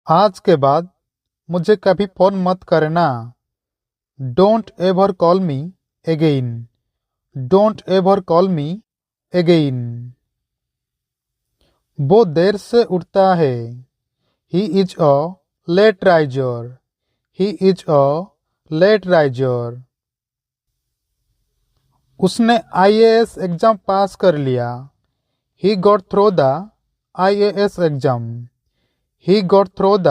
आज के बाद मुझे कभी फ़ोन मत करना। Don't ever call me again. Don't ever call me again. वो देर से उठता है। He is a late riser. He is a late riser. उसने आईएएस एग्जाम पास कर लिया। He got through the IAS exam. He got through the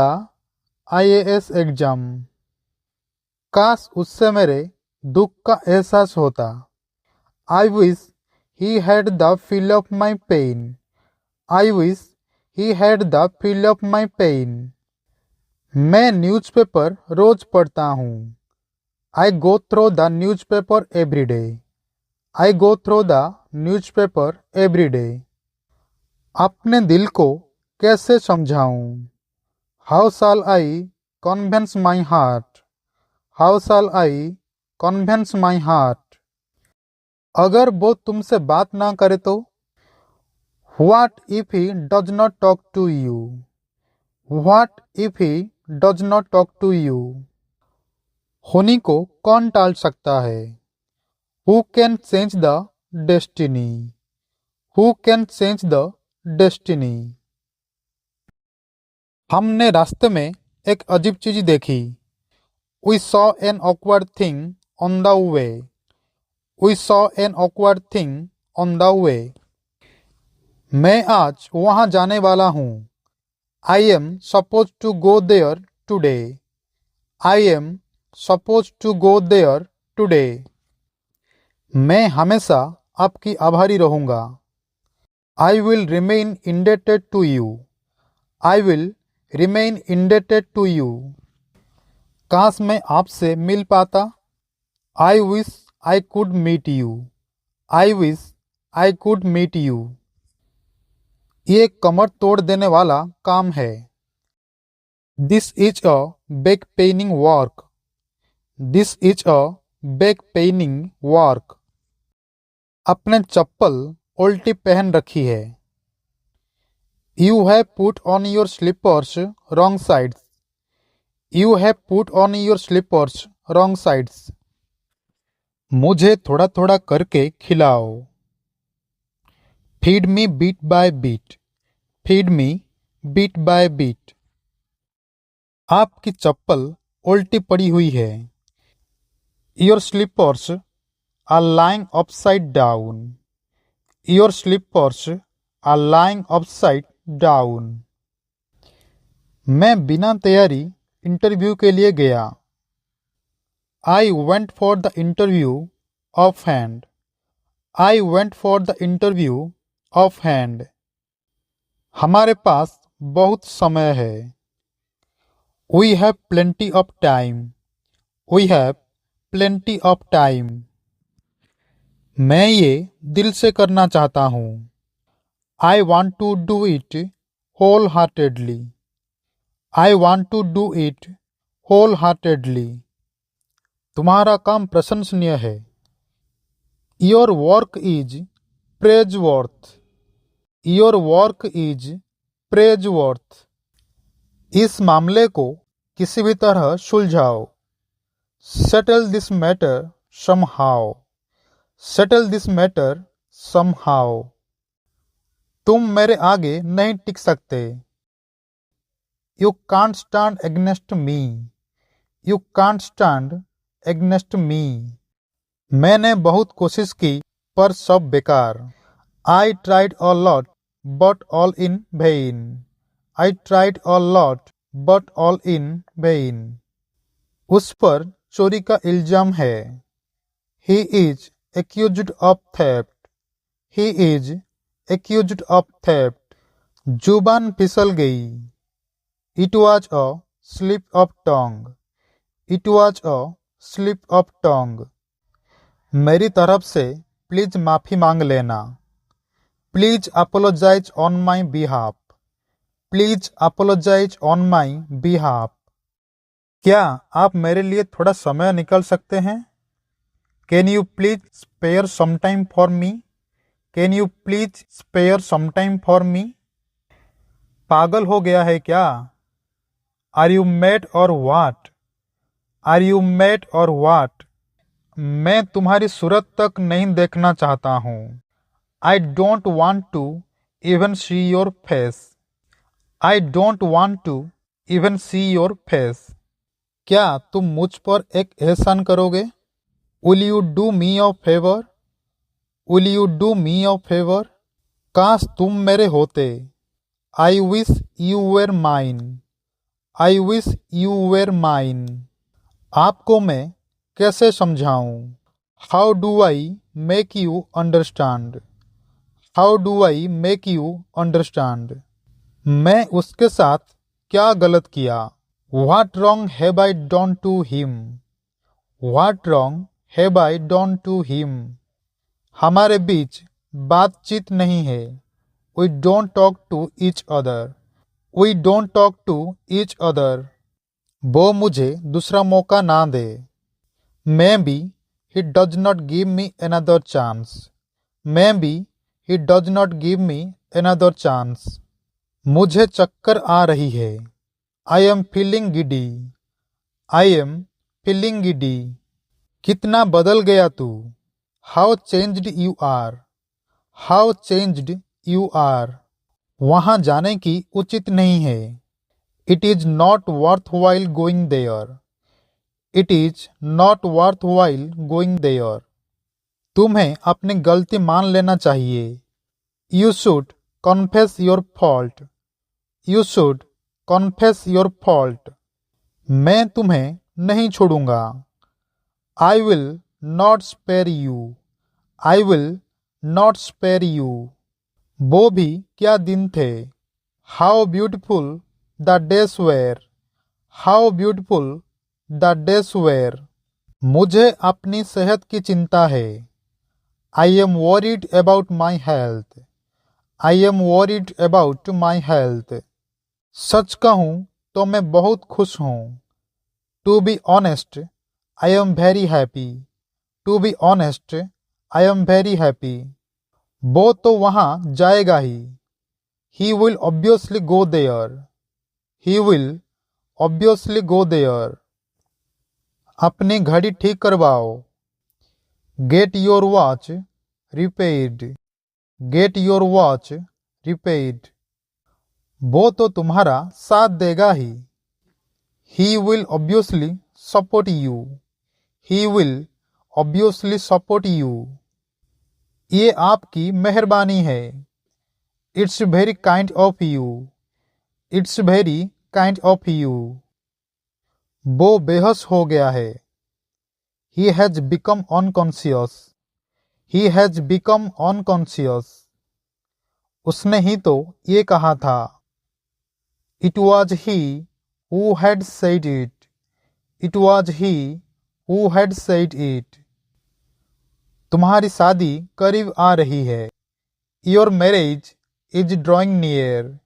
IAS exam. काश उससे मेरे दुख का एहसास होता। I wish he had the feel of my pain. I wish he had the feel of my pen. मैं न्यूज़पेपर रोज पढ़ता हूँ। I go through the newspaper every day. I go through the newspaper every day. अपने दिल को कैसे समझाऊं? How shall I convince my heart? How shall I convince my heart? अगर वो तुमसे बात ना करे तो? What if he does not talk to you? What if he does not talk to you? होनी को कौन टाल सकता है? Who can change the destiny? Who can change the destiny? हमने रास्ते में एक अजीब चीज देखी। We saw an awkward thing on the way. We saw an awkward thing on the way. मैं आज वहाँ जाने वाला हूँ। I am suppose to go there today. I am suppose to go there today. मैं हमेशा आपकी आभारी रहूँगा। I will remain indebted to you. I will remain indebted to you. काश मैं आपसे मिल पाता। I wish I could meet you. I wish I could meet you. ये कमर तोड़ देने वाला काम है। This is a back paining work. This is a back paining work. अपने चप्पल उल्टी पहन रखी है। You have put on your slippers wrong sides. You have put on your slippers wrong sides. मुझे थोड़ा थोड़ा करके खिलाओ। Feed me bit by bit. Feed me bit by beat. आपकी चप्पल उल्टी पड़ी हुई है। Your slippers are lying upside down. Your slippers are lying upside down. मैं बिना तैयारी इंटरव्यू के लिए गया। I went for the interview off hand. I went for the interview off hand. हमारे पास बहुत समय है। We have plenty of time. We have plenty of time. मैं ये दिल से करना चाहता हूँ। I want to do it whole heartedly. I want to do it whole heartedly. तुम्हारा काम प्रशंसनीय है। Your work is praise worth. Your work is praise worth. इस मामले को किसी भी तरह सुलझाओ। Settle this matter somehow. Settle this matter somehow. तुम मेरे आगे नहीं टिक सकते। You can't stand against me. You can't stand against me. मैंने बहुत कोशिश की पर सब बेकार। I tried a lot but all in vain. I tried a lot but all in vain. उस पर चोरी का इल्जाम है। He is accused of theft. He is accused of theft. जुबान फिसल गई। It was a slip of tongue. It was a slip of tongue. मेरी तरफ से प्लीज माफी मांग लेना। Please apologise on my behalf. Please apologise on my behalf. क्या आप मेरे लिए थोड़ा समय निकाल सकते हैं? Can you please spare some time for me? Can you please spare some time for me? पागल हो गया है क्या? आर यू मेट और वाट? आर यू मेट और वाट? मैं तुम्हारी सूरत तक नहीं देखना चाहता हूँ। I don't want to even see your face. I don't want to even see your face. क्या तुम मुझ पर एक एहसान करोगे? Will you do me a favour? Will you do me a favour? काश तुम मेरे होते। I wish you were mine. I wish you were mine. आपको मैं कैसे समझाऊं? How do I make you understand? How do I make you understand? मैं उसके साथ क्या गलत किया? What wrong have I done to him? What wrong have I done to him? हमारे बीच बातचीत नहीं है। We don't talk to each other. We don't talk to each other. वो मुझे दूसरा मौका ना दे। May be he does not give me another chance. May be he does not give me another chance. मुझे चक्कर आ रही है। I am feeling giddy. I am feeling giddy. कितना बदल गया तू। How changed you are. How changed you are. वहाँ जाने की उचित नहीं है। It is not worthwhile going there. It is not worthwhile going there. तुम्हें अपनी गलती मान लेना चाहिए। You should confess your fault. You should confess your fault. मैं तुम्हें नहीं छोड़ूंगा। I will not spare you. I will not spare you. वो भी क्या दिन थे। How beautiful the days were. How beautiful the days were. मुझे अपनी सेहत की चिंता है। I am worried about my health. I am worried about my health. सच कहूँ तो मैं बहुत खुश हूँ। To be honest I am very happy. To be honest I am very happy. वो तो वहाँ जाएगा ही। He will obviously go there. He will obviously go there. अपनी घड़ी ठीक करवाओ। Get your watch repaired. Get your watch repaired. वो तो तुम्हारा साथ देगा ही। He will obviously support you. He will obviously support you. ये आपकी मेहरबानी है। It's very kind of you. It's very kind of you. वो बेहोश हो गया है। He has become unconscious. He has become unconscious. उसने ही तो ये कहा था। It was he who had said it. It was he who had said it. तुम्हारी शादी करीब आ रही है। Your marriage is drawing near.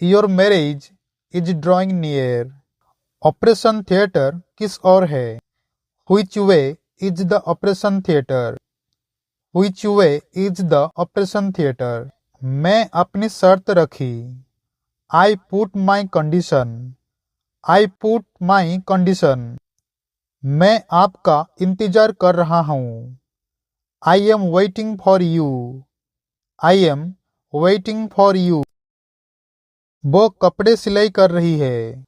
Your marriage is drawing near. Operation theatre किस ओर है। Which way is the operation theatre. Which way is the operation theatre. मैं अपनी शर्त रखी। I put my condition. I put my condition. मैं आपका इंतजार कर रहा हूँ। I am waiting for you. I am waiting for you. वो कपड़े सिलाई कर रही है।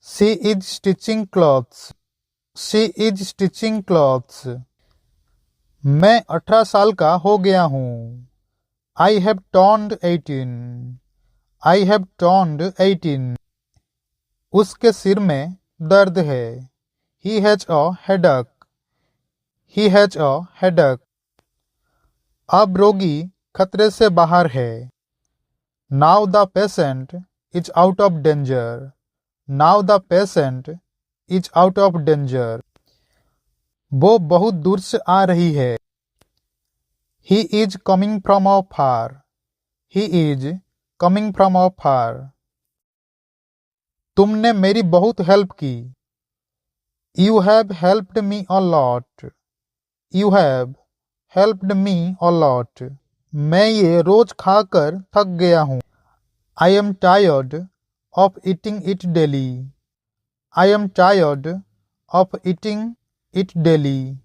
She is stitching clothes. She is stitching clothes. मैं 18 साल का हो गया हूँ। I have turned 18। I have turned 18। उसके सिर में दर्द है। He has a headache. He has a headache. अब रोगी खतरे से बाहर है। Now the patient is out of danger. Now the patient is out of danger. वो बहुत दूर से आ रही है। He is coming from a far. He is coming from a फार। तुमने मेरी बहुत हेल्प की। You have helped me a lot. You have helped me a lot. मैं ये रोज खाकर थक गया हूँ। I am tired of eating it daily. I am tired of eating it daily.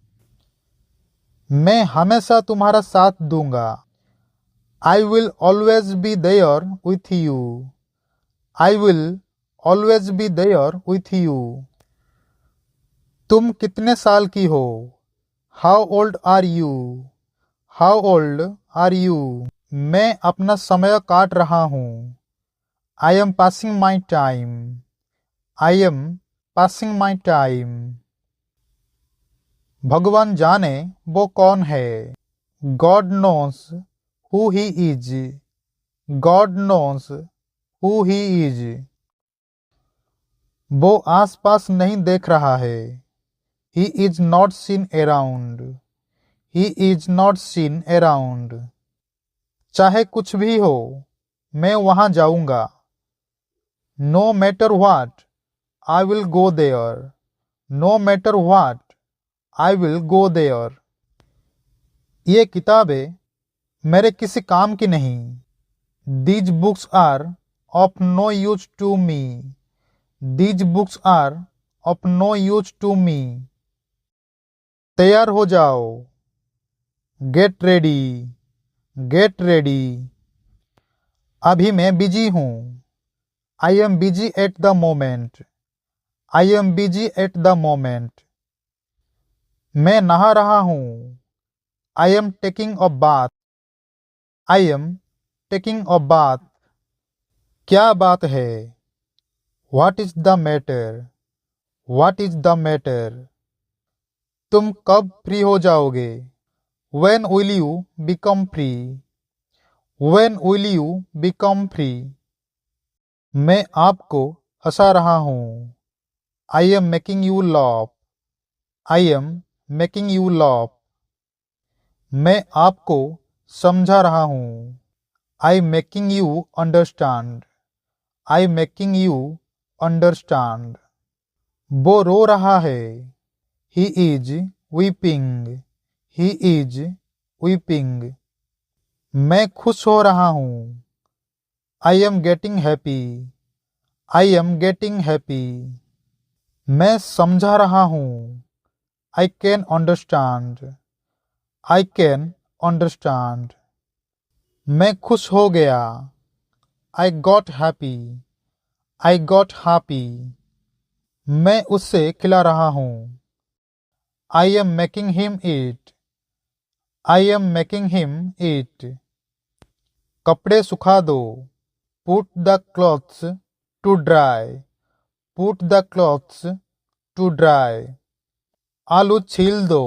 मैं हमेशा तुम्हारा साथ दूंगा. I will always be there with you. I will always be there with you. तुम कितने साल की हो? How old are you? How old are you? मैं अपना समय काट रहा हूँ. I am passing my time. I am passing my time. भगवान जाने वो कौन है. God knows who he is. God knows who he is. वो आसपास नहीं देख रहा है. He is not seen around. He is not seen around. चाहे कुछ भी हो, मैं वहाँ जाऊँगा. No matter what, I will go there. No matter what, I will go there. ये किताबें मेरे किसी काम की नहीं. These books are of no use to me. These books are of no use to me. तैयार हो जाओ. Get ready. Get ready. अभी मैं बिजी हूँ. I am busy at the moment. I am busy at the moment. मैं नहा रहा हूँ. I am taking a bath. I am taking a bath. क्या बात है? What is the matter? What is the matter? तुम कब फ्री हो जाओगे? When will you become free? When will you become free? मैं आपको हंसा रहा हूँ. I am making you laugh. I am making you laugh. मैं आपको समझा रहा हूँ. I am making you understand. I am making you understand. वो रो रहा है. He is weeping. He is weeping. मैं खुश हो रहा हूँ. I am getting happy. I am getting happy. मैं समझा रहा हूँ. I can understand. I can understand. मैं खुश हो गया. I got happy. I got happy. मैं उसे खिला रहा हूँ. I am making him eat. I am making him eat. कपड़े सुखा दो. Put the clothes to dry. Put the clothes to dry. आलू छील दो.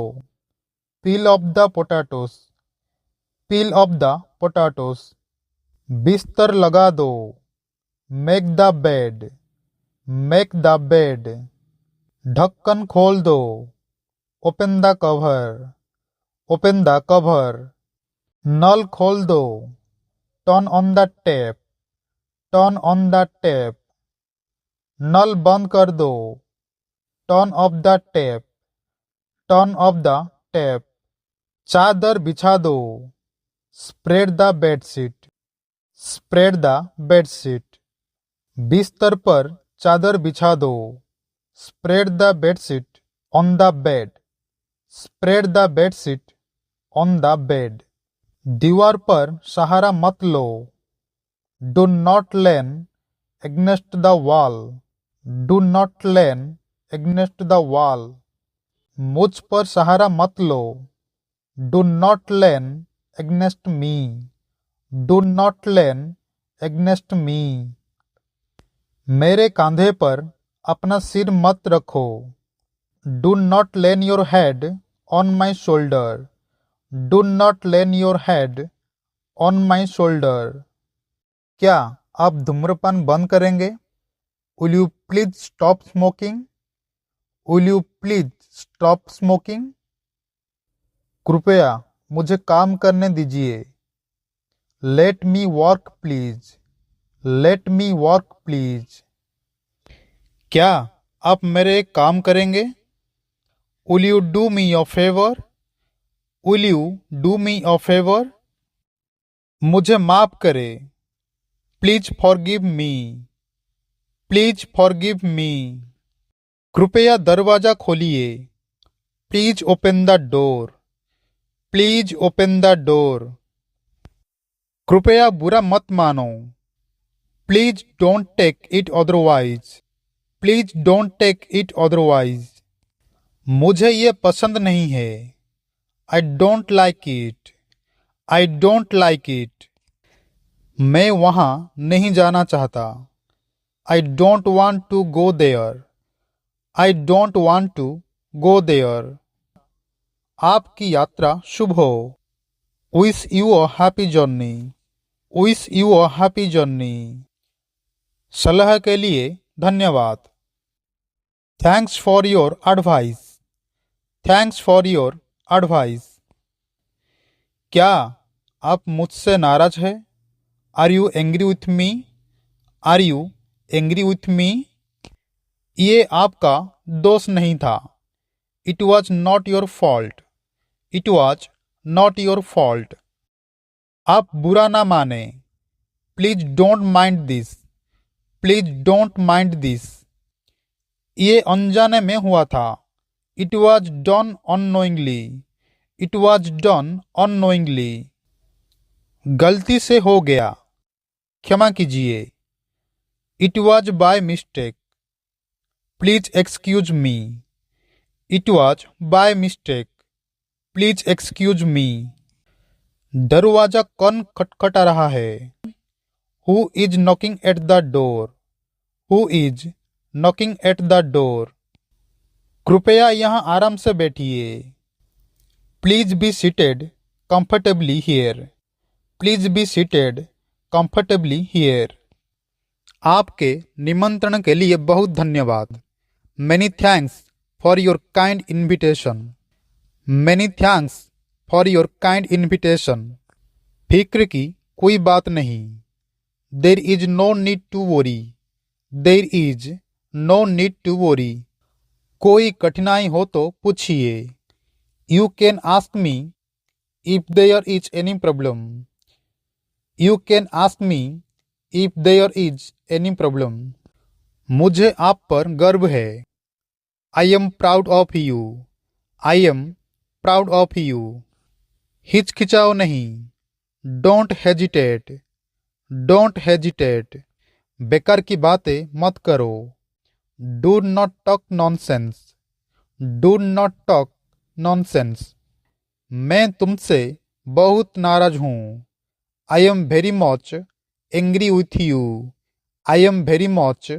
Peel off the potatoes. Peel off the potatoes. बिस्तर लगा दो. Make the bed. Make the bed. ढक्कन खोल दो. Open the cover. Open the cover. नल खोल दो. Turn on the tap. Turn on the tap. नल बंद कर दो. Turn off the tap. Turn off the tap. चादर बिछा दो. Spread the bedsheet. Spread the bedsheet. बिस्तर पर चादर बिछा दो. Spread the bedsheet on the bed. Spread the bedsheet on the bed. दीवार पर सहारा मत लो. Do not lean against the wall. Do not lean against the wall. मुझ पर सहारा मत लो. Do not lean against me. Do not lean against me. मेरे कांधे पर अपना सिर मत रखो. Do not lean your head on my shoulder. Do not lean your head on my shoulder. क्या आप धूम्रपान बंद करेंगे? Will you please stop smoking? Will you please stop smoking? कृपया मुझे काम करने दीजिए. Let me work please. Let me work please. क्या आप मेरे एक काम करेंगे? Will you do me a favor? Will you do me a favor? मुझे माफ करे. Please forgive me. Please forgive me. कृपया दरवाजा खोलिए। Please open the door. Please open the door. कृपया बुरा मत मानो। Please don't take it otherwise. Please don't take it otherwise. मुझे ये पसंद नहीं है। I don't like it. I don't like it. मैं वहाँ नहीं जाना चाहता। I don't want to go there. I don't want to go there. आपकी यात्रा शुभ हो। Wish you a happy journey. Wish you a happy journey. सलाह के लिए धन्यवाद। Thanks for your advice. Thanks for your advice. क्या आप मुझसे नाराज हैं? Are you angry with me? Are you angry with me? ये आपका दोष नहीं था। It was not your fault. It was not your fault. आप बुरा ना माने। Please don't mind this. Please don't mind this. ये अनजाने में हुआ था। It was done unknowingly. It was done unknowingly. गलती से हो गया। क्षमा कीजिए। It was by mistake. Please excuse me. It was by mistake. Please excuse me. दरवाजा कौन खटखटा रहा है? Who is knocking at the door? Who is knocking at the door? कृपया यहाँ आराम से बैठिए। Please be seated comfortably here. Please be seated comfortably here. आपके निमंत्रण के लिए बहुत धन्यवाद। Many thanks for your kind invitation. Many thanks for your kind invitation. फिक्र की कोई बात नहीं। There is no need to worry. There is no need to worry. कोई कठिनाई हो तो पूछिए। You can ask me if there is any problem. You can ask me if there is any problem. मुझे आप पर गर्व है। I am proud of you. I am proud of you. हिचकिचाओ नहीं। Don't hesitate. Don't hesitate. बेकार की बातें मत करो। Do not talk nonsense. Do not talk nonsense. मैं तुमसे बहुत नाराज हूँ। I am very much angry with you. I am very much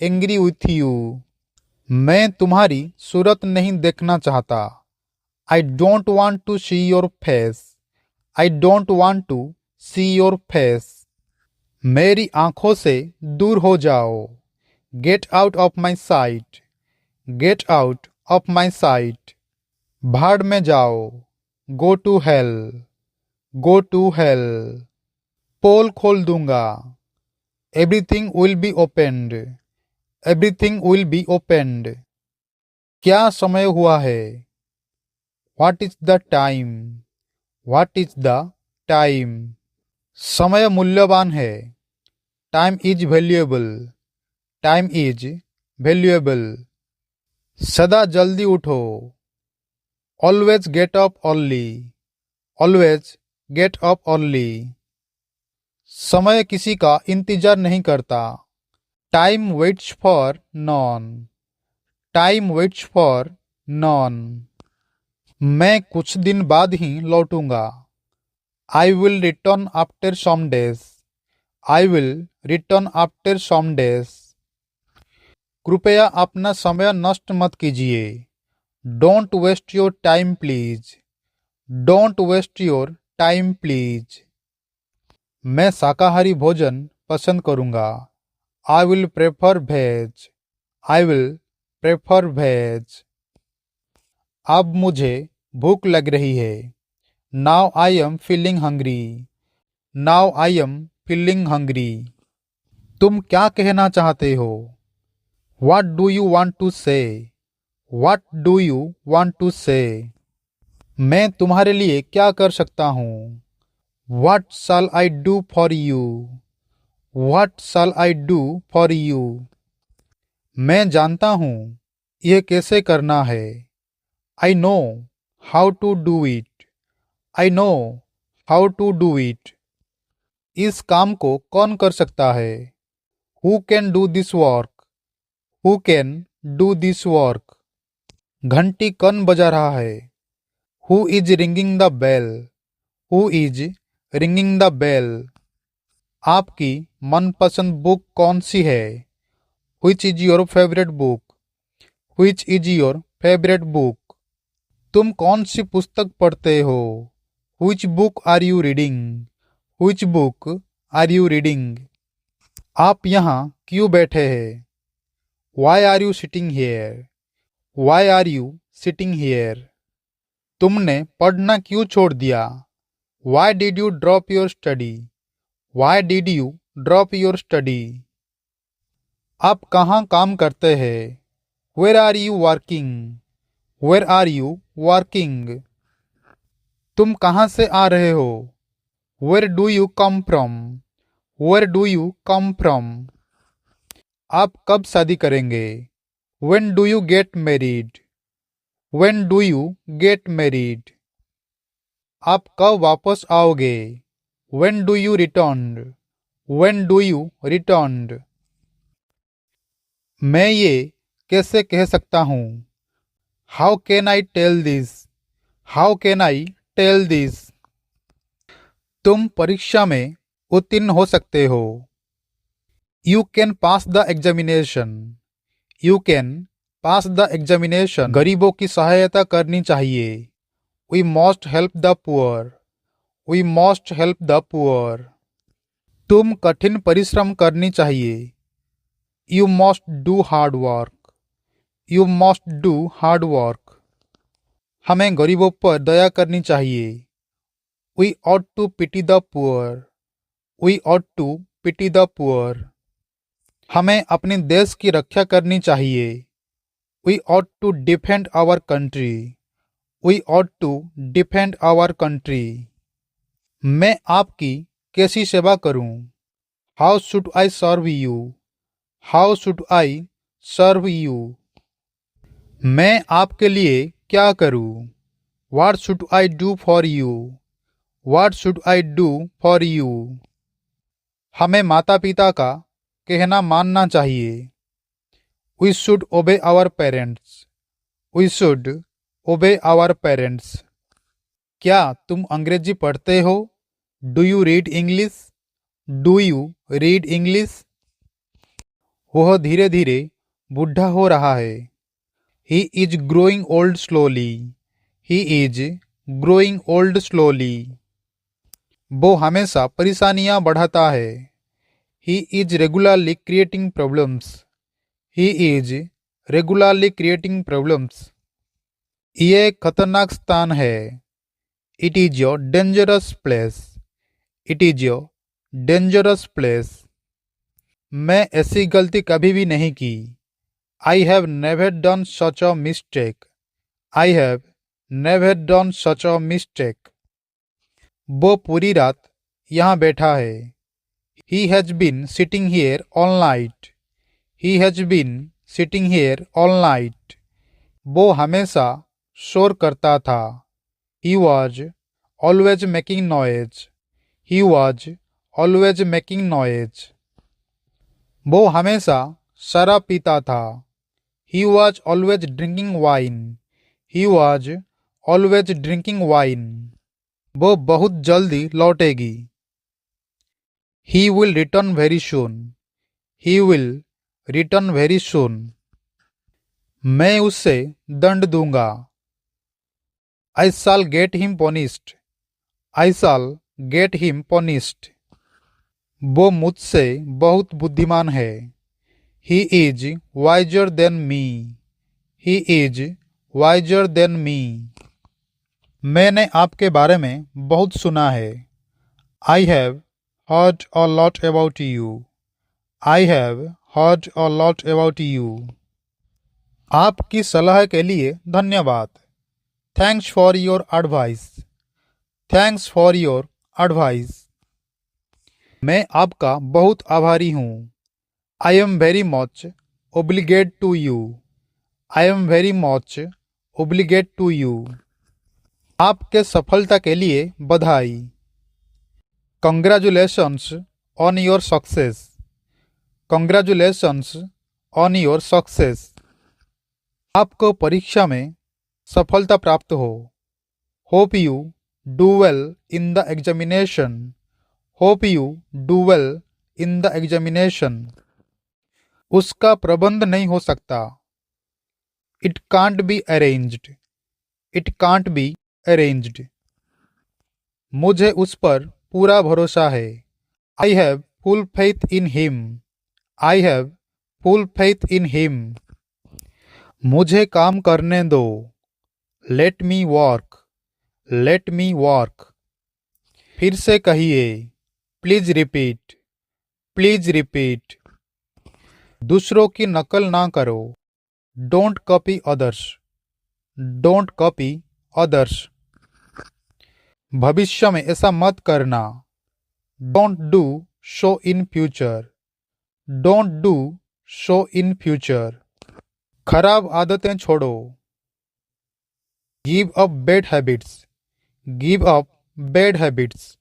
angry with you. मैं तुम्हारी सूरत नहीं देखना चाहता। I don't want to see your face. I don't want to see your face. मेरी आंखों से दूर हो जाओ। Get out of my sight. Get out of my sight. भाड़ में जाओ। Go to hell. Go to hello. पोल खोल दूंगा। Everything will be opened. Everything will be opened. क्या समय हुआ है? What is the time? What is the time? समय मूल्यवान है। Time is valuable. Time is valuable. सदा जल्दी उठो। Always get up early. Always get up early. समय किसी का इंतजार नहीं करता। Time waits for none. Time waits for none. मैं कुछ दिन बाद ही लौटूंगा। I will return after some days. I will return after some days. कृपया अपना समय नष्ट मत कीजिए। Don't waste your time please. Don't waste your time please. मैं शाकाहारी भोजन पसंद करूँगा। I will prefer veg. I will prefer veg. अब मुझे भूख लग रही है। Now I am feeling hungry. Now I am feeling hungry. तुम क्या कहना चाहते हो? What do you want to say? What do you want to say? मैं तुम्हारे लिए क्या कर सकता हूँ? What shall I do for you? What shall I do for you? मैं जानता हूँ यह कैसे करना है। I know how to do it. I know how to do it. इस काम को कौन कर सकता है? Who can do this work? Who can do this work? घंटी कौन बजा रहा है? Who is ringing the bell? Who is ringing the bell? आपकी मनपसंद बुक कौन सी है? Which is your favorite book? Which is your favorite book? तुम कौन सी पुस्तक पढ़ते हो? Which book are you reading? Which book are you reading? आप यहाँ क्यों बैठे हैं? Why are you sitting here? Why are you sitting here? तुमने पढ़ना क्यों छोड़ दिया? Why did you drop your study? Why did you drop your study? आप कहाँ काम करते हैं? Where are you working? Where are you working? तुम कहाँ से आ रहे हो? Where do you come from? Where do you come from? आप कब शादी करेंगे? When do you get married? When do you get married? आप कब वापस आओगे? When do you return? When do you return? मैं ये कैसे कह सकता हूँ? How can I tell this? How can I tell this? तुम परीक्षा में उत्तीर्ण हो सकते हो। You can pass the examination. You can pass the examination. गरीबों की सहायता करनी चाहिए। We must help the poor. We must help the poor. तुम कठिन परिश्रम करनी चाहिए। You must do hard work. You must do hard work. हमें गरीबों पर दया करनी चाहिए। We ought to pity the poor. We ought to pity the poor. हमें अपने देश की रक्षा करनी चाहिए। We ought to defend our country. We ought to defend our country. मैं आपकी कैसी सेवा करूं? How should I serve you? How should I serve you? मैं आपके लिए क्या करूं? What should I do for you? What should I do for you? हमें माता पिता का कहना मानना चाहिए। We should obey our parents. We should obey our parents. क्या तुम अंग्रेजी पढ़ते हो? Do you read English? Do you read English? वह धीरे धीरे बूढ़ा हो रहा है। He is growing old slowly. He is growing old slowly. वो हमेशा परेशानियां बढ़ाता है। He is regularly creating problems. He is regularly creating problems. ये एक खतरनाक स्थान है। It is a dangerous place. It is a dangerous place. मैं ऐसी गलती कभी भी नहीं की। I have never done such a mistake. I have never done such a mistake. वो पूरी रात यहाँ बैठा है। He has been sitting here all night. He has been sitting here all night. वो हमेशा शोर करता था। He was always making noise. He was always making noise. वो हमेशा शराब पीता था। He was always drinking wine. He was always drinking wine. वो बहुत जल्दी लौटेगी। He will return very soon. He will return very soon. मैं उससे दंड दूंगा। I shall get him punished. I shall get him punished. वो मुझसे बहुत बुद्धिमान है। He is wiser than me. He is wiser than me. मैंने आपके बारे में बहुत सुना है। I have heard a lot about you. I have heard a lot about you. आपकी सलाह के लिए धन्यवाद। Thanks for your advice. Thanks for your advice. मैं आपका बहुत आभारी हूँ। I am very much obliged to you. I am very much obliged to you. आपके सफलता के लिए बधाई. Congratulations on your success. Congratulations on your success. आपको परीक्षा में सफलता प्राप्त हो. Hope you do well in the examination. Hope you do well in the examination. उसका प्रबंध नहीं हो सकता. It can't be arranged. It can't be arranged. मुझे उस पर पूरा भरोसा है. I have full faith in him. I have full faith in him. मुझे काम करने दो. Let me work. Let me work. फिर से कहिए. Please repeat. Please repeat. दूसरों की नकल ना करो. Don't copy others. Don't copy others. भविष्य में ऐसा मत करना. Don't do so in future. Don't do so in future. खराब आदतें छोड़ो. Give up bad habits. Give up bad habits.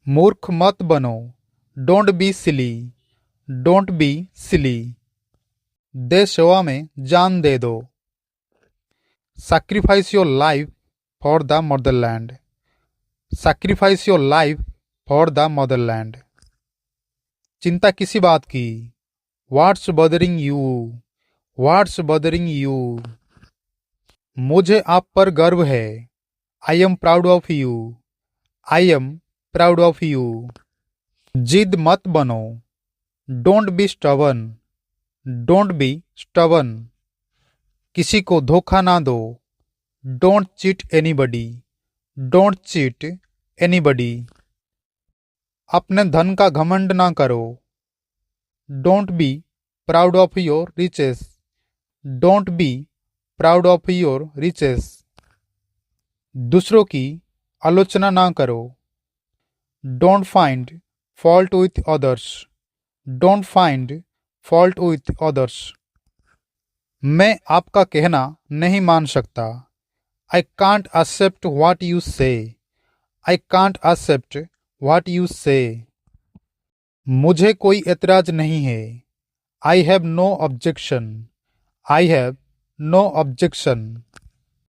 मूर्ख मत बनो. Don't be silly. Don't be silly. देश सेवा में जान दे दो. Sacrifice your life for the motherland. Sacrifice your life for the motherland. चिंता किसी बात की. What's bothering you? What's bothering you? मुझे आप पर गर्व है. I am proud of you. I am proud of you. जिद मत बनो. Don't be stubborn. Don't be stubborn. किसी को धोखा ना दो. Don't cheat anybody. Don't cheat anybody. अपने धन का घमंड ना करो. Don't be proud of your riches. Don't be proud of your riches. दूसरों की आलोचना ना करो. Don't find fault with others. Don't find fault with others. मैं आपका कहना नहीं मान सकता. I can't accept what you say. I can't accept what you say. मुझे कोई एतराज नहीं है. I have no objection. I have no objection.